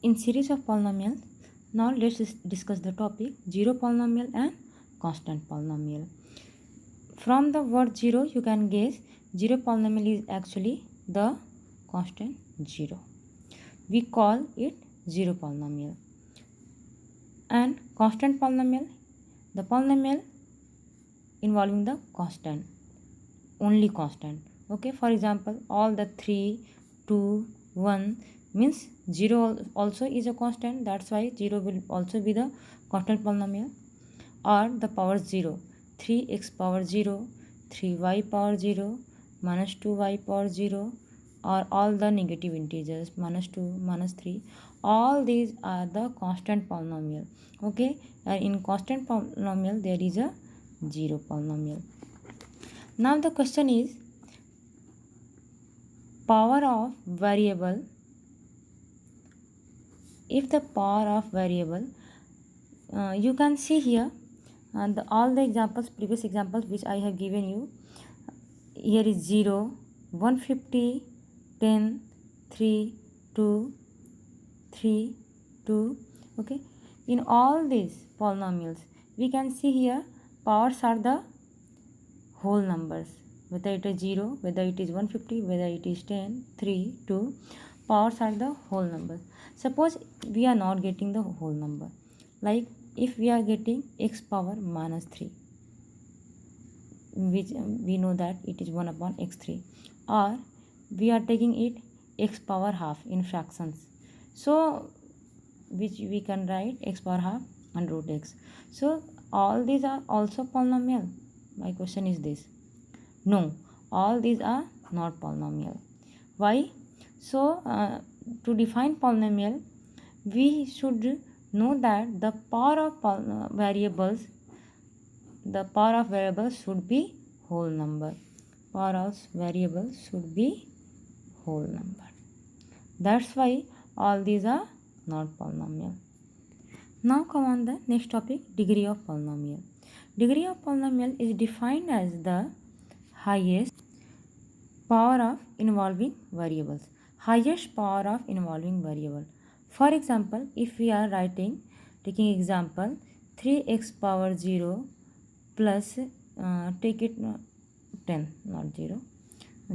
in series of polynomials. Now let's discuss the topic zero polynomial and constant polynomial. From the word zero, you can guess zero polynomial is actually the constant zero. We call it zero polynomial. And constant polynomial, the polynomial involving the constant, only constant. Okay, for example, all the 3, 2, 1 means 0 also is a constant. That's why 0 will also be the constant polynomial. Or the power 0, 3x power 0, 3y power 0, minus 2y power 0, or all the negative integers minus 2, minus 3. All these are the constant polynomial. Okay, and in constant polynomial there is a zero polynomial. Now the question is power of variable. If the power of variable, you can see here all the examples, previous examples which I have given you. Here is 0, 150, 10, 3, 2, 3, 2. Okay, in all these polynomials we can see here powers are the whole numbers, whether it is 0, whether it is 150, whether it is 10, 3, 2, powers are the whole numbers. Suppose we are not getting the whole number, like if we are getting x power minus 3, which we know that it is 1 upon x3, or we are taking it x power half in fractions, so which we can write x power half and root x. So all these are also polynomial. My question is this: no, all these are not polynomial. Why? So to define polynomial, we should know that the power of variables, the power of variables should be whole number. Power of variables should be whole number. That's why all these are not polynomial. Now come on the next topic, degree of polynomial. Degree of polynomial is defined as the highest power of involving variables. Highest power of involving variable. For example, if we are taking example 3x power 0 plus take it 10, not 0.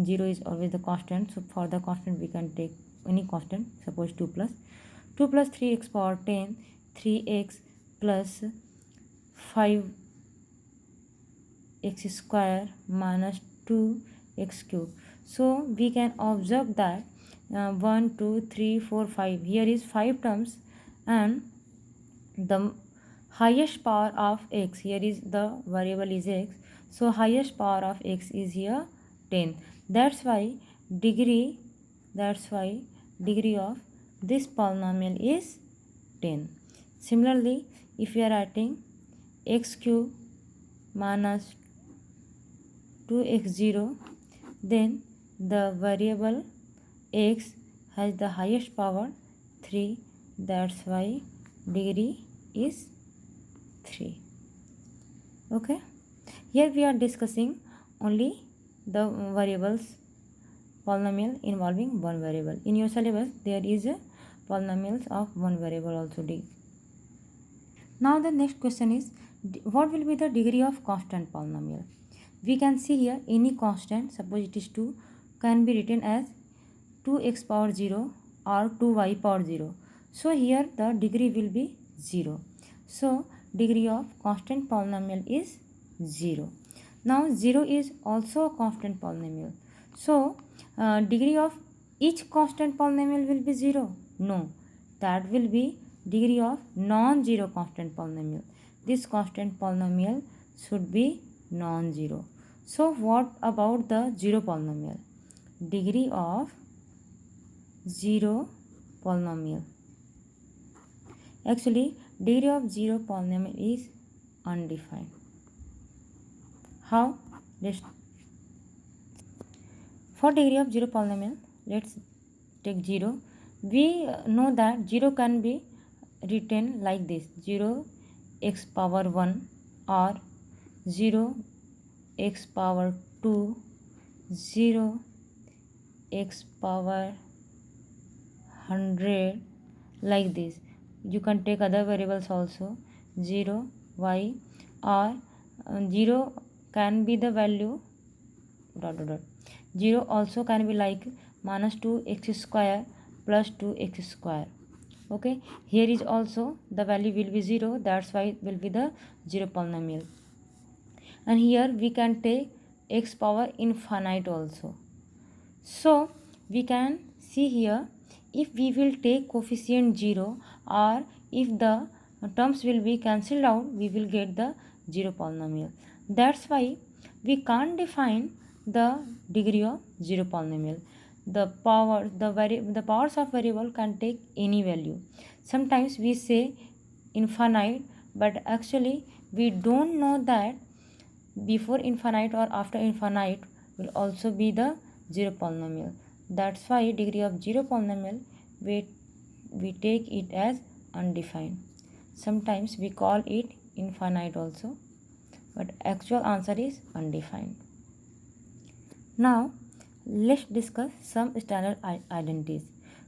0 is always the constant, so for the constant we can take any constant. Suppose 2 plus 3x power 10, 3x plus 5x square minus 2x cube. So we can observe that 1, 2, 3, 4, 5. Here is 5 terms, and the highest power of x, here is the variable is x, so highest power of x is here 10. That's why degree of this polynomial is 10. Similarly, if we are writing x cube minus 2x0, then the variable x has the highest power 3. That's why degree is 3. Okay, here we are discussing only the variables polynomial involving one variable. In your syllabus there is a polynomials of one variable also. Now the next question is, what will be the degree of constant polynomial? We can see here any constant, suppose it is 2, can be written as 2x power 0 or 2y power 0. So here the degree will be 0. So degree of constant polynomial is 0. Now 0 is also a constant polynomial. So degree of each constant polynomial will be 0? No, that will be degree of non-zero constant polynomial. This constant polynomial should be non-zero. So what about the zero polynomial? Degree of zero polynomial. Actually, degree of zero polynomial is undefined. How? For degree of zero polynomial, let's take 0. We know that 0 can be written like this: 0 x power 1 or 0 x power 2, 0 x power 100, like this. You can take other variables also, 0, y, or 0 can be the value dot dot dot. 0 also can be like minus 2x square plus 2x square. Okay, here is also the value will be 0, that's why it will be the 0 polynomial. And here we can take x power infinite also. So we can see here, if we will take coefficient 0 or if the terms will be cancelled out, we will get the 0 polynomial. That's why we can't define the degree of 0 polynomial. The powers of variable can take any value. Sometimes we say infinite, but actually we don't know that before infinite or after infinite will also be the 0 polynomial. That's why degree of 0 polynomial we take it as undefined. Sometimes we call it infinite also, but actual answer is undefined. Now let's discuss some standard identities.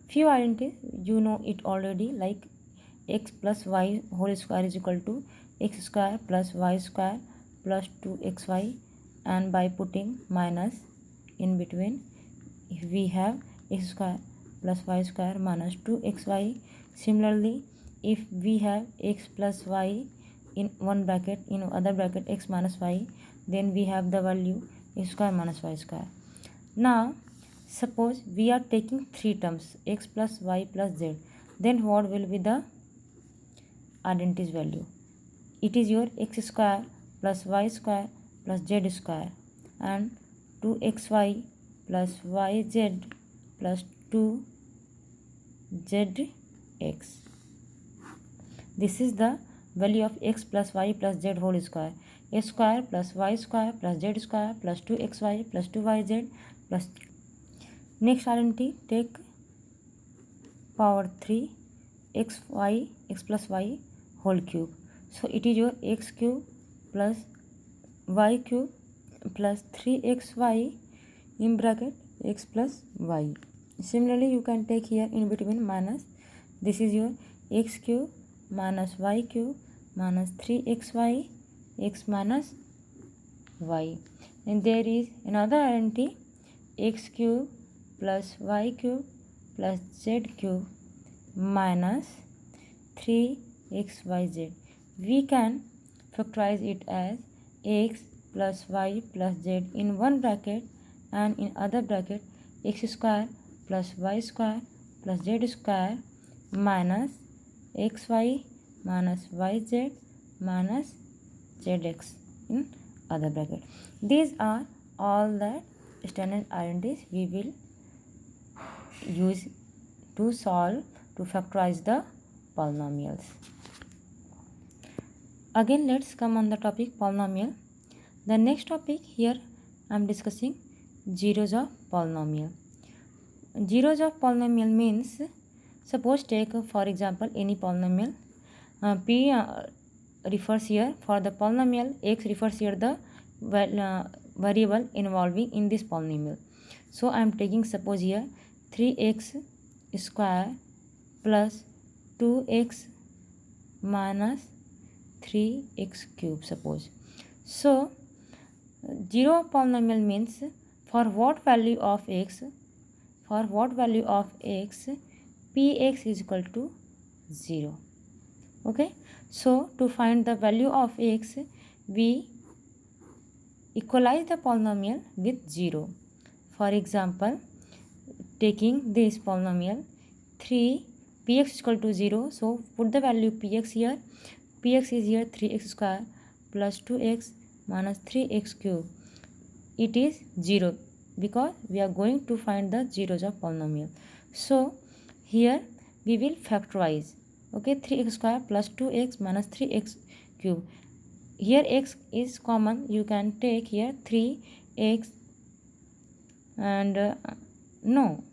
Few identities you know it already, like x plus y whole square is equal to x square plus y square plus 2xy, and by putting minus in between, if we have x square plus y square minus 2xy. Similarly, if we have x plus y in one bracket, in other bracket x minus y, then we have the value x square minus y square. Now suppose we are taking three terms, x plus y plus z, then what will be the identity's value? It is your x square plus y square plus z square and 2xy plus yz plus 2zx. This is the value of x plus y plus z whole square. X square plus y square plus z square plus 2xy plus 2yz plus. Next identity, take power 3 x plus y whole cube. So it is your x cube plus y cube plus 3xy in bracket x plus y. Similarly, you can take here in between minus. This is your x cube minus y cube minus 3xy x minus y. And there is another identity, x cube plus y cube plus z cube minus 3xyz. We can factorize it as x plus y plus z in one bracket and in other bracket x square plus y square plus z square minus xy minus yz minus zx in other bracket. These are all the standard identities we will use to factorize the polynomials. Again, let's come on the topic polynomial. The next topic here I am discussing zeros of polynomial. Zeros of polynomial means, suppose take for example any polynomial. P refers here for the polynomial, x refers here the variable involving in this polynomial. So I am taking suppose here 3x square plus 2x minus 3x cube suppose. So zero polynomial means for what value of x px is equal to 0. Okay, so to find the value of x we equalize the polynomial with 0. For example, taking this polynomial 3 px is equal to 0, so put the value px here. Px is here 3x square plus 2x minus 3x cube. It is 0 because we are going to find the zeros of polynomial. So here we will factorize. Okay, 3x square plus 2x minus 3x cube. Here x is common, you can take here 3x and no,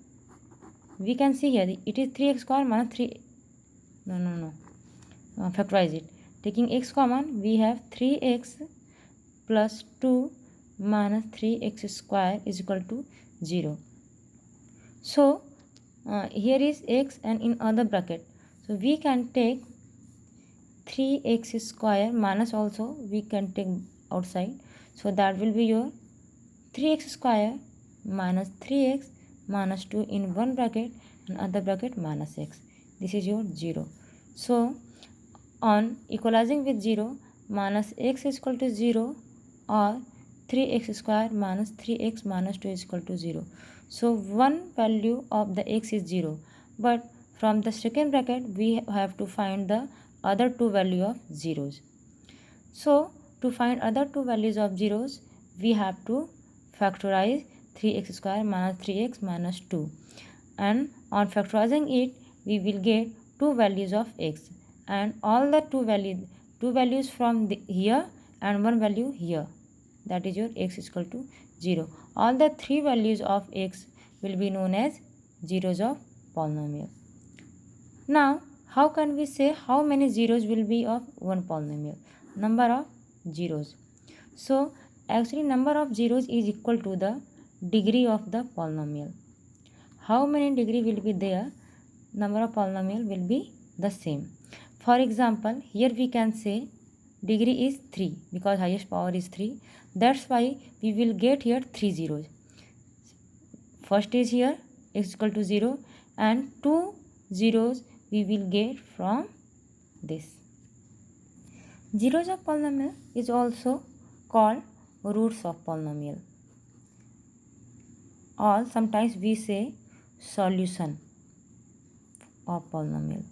we can see here it is 3x square minus 3. Factorize it. Taking x common, we have 3x plus 2 minus 3x square is equal to 0. So here is x and in other bracket. So we can take 3x square minus also we can take outside. So that will be your 3x square minus 3x minus 2 in one bracket and other bracket minus x. This is your 0. So on equalizing with 0, minus x is equal to 0 or 3x square minus 3x minus 2 is equal to 0. So one value of the x is 0, but from the second bracket we have to find the other two value of zeros. So to find other two values of zeros, we have to factorize 3x square minus 3x minus 2, and on factorizing it we will get two values of x, and all the two values from here and one value here, that is your x is equal to 0. All the three values of x will be known as zeros of polynomial. Now how can we say how many zeros will be of one polynomial? Number of zeros. So actually number of zeros is equal to the degree of the polynomial. How many degree will be there? Number of polynomial will be the same. For example, here we can say degree is 3 because highest power is 3. That's why we will get here 3 zeros. First is here x is equal to 0 and 2 zeros we will get from this. Zeros of polynomial is also called roots of polynomial, or sometimes we say solution of polynomial.